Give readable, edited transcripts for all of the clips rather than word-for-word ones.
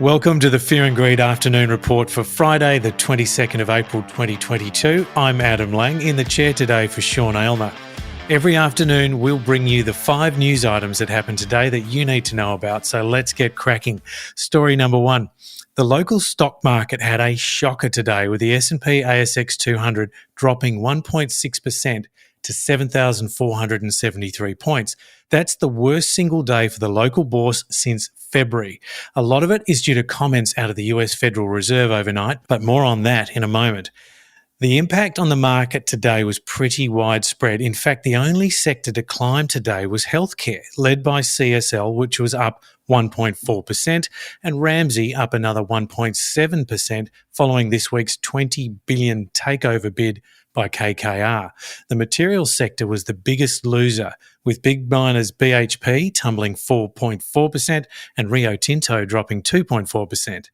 Welcome to the Fear and Greed Afternoon Report for Friday, the 22nd of April 2022. I'm Adam Lang, in the chair today for Sean Aylmer. Every afternoon, we'll bring you the 5 news items that happened today that you need to know about, so let's get cracking. Story number 1. The local stock market had a shocker today, with the S&P ASX 200 dropping 1.6% to 7,473 points. That's the worst single day for the local bourse since February. A lot of it is due to comments out of the US Federal Reserve overnight, but more on that in a moment. The impact on the market today was pretty widespread. In fact, the only sector to climb today was healthcare, led by CSL, which was up 1.4%, and Ramsay up another 1.7% following this week's $20 billion takeover bid by KKR. The materials sector was the biggest loser, with big miners BHP tumbling 4.4% and Rio Tinto dropping 2.4%.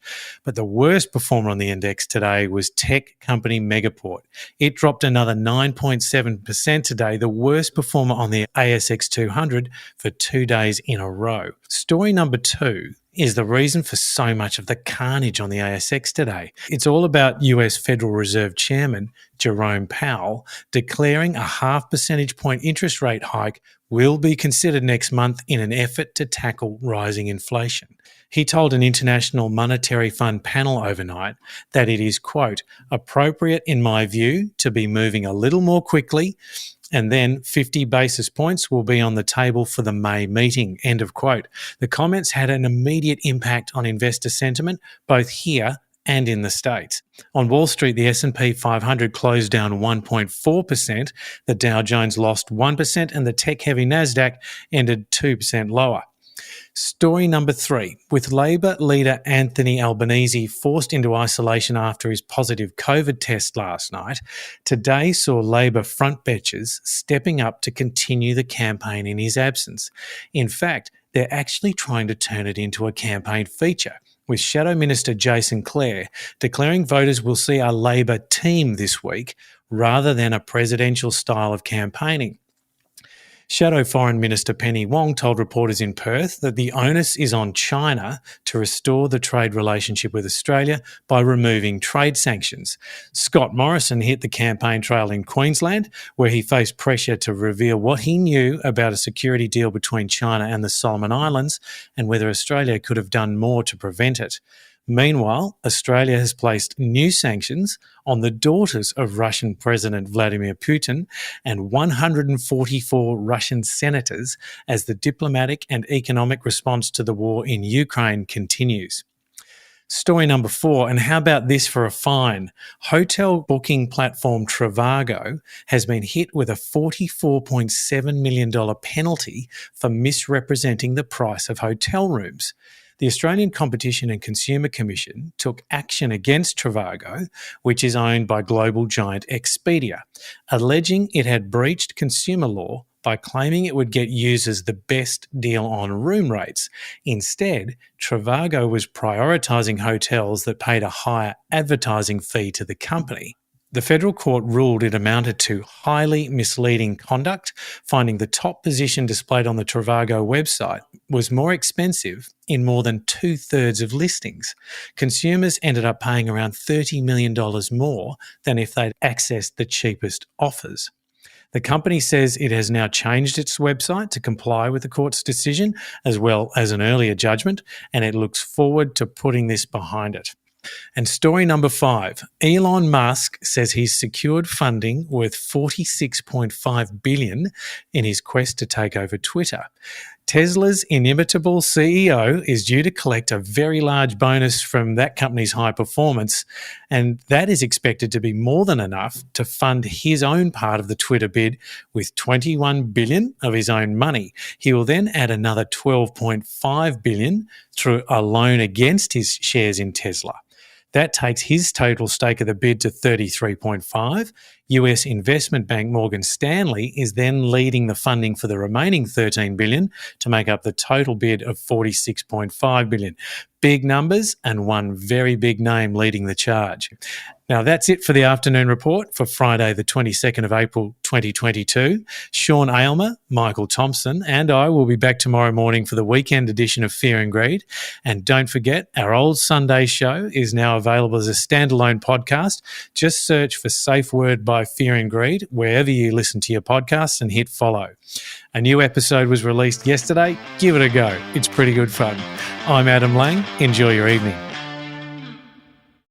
But the worst performer on the index today was tech company Megaport. It dropped another 9.7% today, the worst performer on the ASX 200 for 2 days in a row. Story number 2 is the reason for so much of the carnage on the ASX today. It's all about US Federal Reserve Chairman Jerome Powell declaring a 0.5 percentage point interest rate hike will be considered next month in an effort to tackle rising inflation. He told an International Monetary Fund panel overnight that it is, quote, appropriate in my view to be moving a little more quickly, and then 50 basis points will be on the table for the May meeting, end of quote. The comments had an immediate impact on investor sentiment, both here and in the States. On Wall Street, the S&P 500 closed down 1.4%, the Dow Jones lost 1%, and the tech-heavy Nasdaq ended 2% lower. Story number 3. With Labor leader Anthony Albanese forced into isolation after his positive COVID test last night, today saw Labor frontbenchers stepping up to continue the campaign in his absence. In fact, they're actually trying to turn it into a campaign feature, with Shadow Minister Jason Clare declaring voters will see a Labor team this week rather than a presidential style of campaigning. Shadow Foreign Minister Penny Wong told reporters in Perth that the onus is on China to restore the trade relationship with Australia by removing trade sanctions. Scott Morrison hit the campaign trail in Queensland, where he faced pressure to reveal what he knew about a security deal between China and the Solomon Islands and whether Australia could have done more to prevent it. Meanwhile, Australia has placed new sanctions on the daughters of Russian President Vladimir Putin and 144 Russian senators as the diplomatic and economic response to the war in Ukraine continues. Story number 4, and how about this for a fine? Hotel booking platform Trivago has been hit with a $44.7 million penalty for misrepresenting the price of hotel rooms. The Australian Competition and Consumer Commission took action against Trivago, which is owned by global giant Expedia, alleging it had breached consumer law by claiming it would get users the best deal on room rates. Instead, Trivago was prioritising hotels that paid a higher advertising fee to the company. The federal court ruled it amounted to highly misleading conduct, finding the top position displayed on the Trivago website was more expensive in more than 2/3 of listings. Consumers ended up paying around $30 million more than if they'd accessed the cheapest offers. The company says it has now changed its website to comply with the court's decision, as well as an earlier judgment, and it looks forward to putting this behind it. And story number 5, Elon Musk says he's secured funding worth $46.5 billion in his quest to take over Twitter. Tesla's inimitable CEO is due to collect a very large bonus from that company's high performance, and that is expected to be more than enough to fund his own part of the Twitter bid with $21 billion of his own money. He will then add another $12.5 billion through a loan against his shares in Tesla. That takes his total stake of the bid to 33.5. US investment bank Morgan Stanley is then leading the funding for the remaining $13 billion to make up the total bid of $46.5 billion. Big numbers and one very big name leading the charge. Now, that's it for the afternoon report for Friday, the 22nd of April, 2022. Sean Aylmer, Michael Thompson, and I will be back tomorrow morning for the weekend edition of Fear and Greed. And don't forget, our old Sunday show is now available as a standalone podcast. Just search for Safe Word by Fear and Greed wherever you listen to your podcasts and hit follow. A new episode was released yesterday. Give it a go. It's pretty good fun. I'm Adam Lang. Enjoy your evening.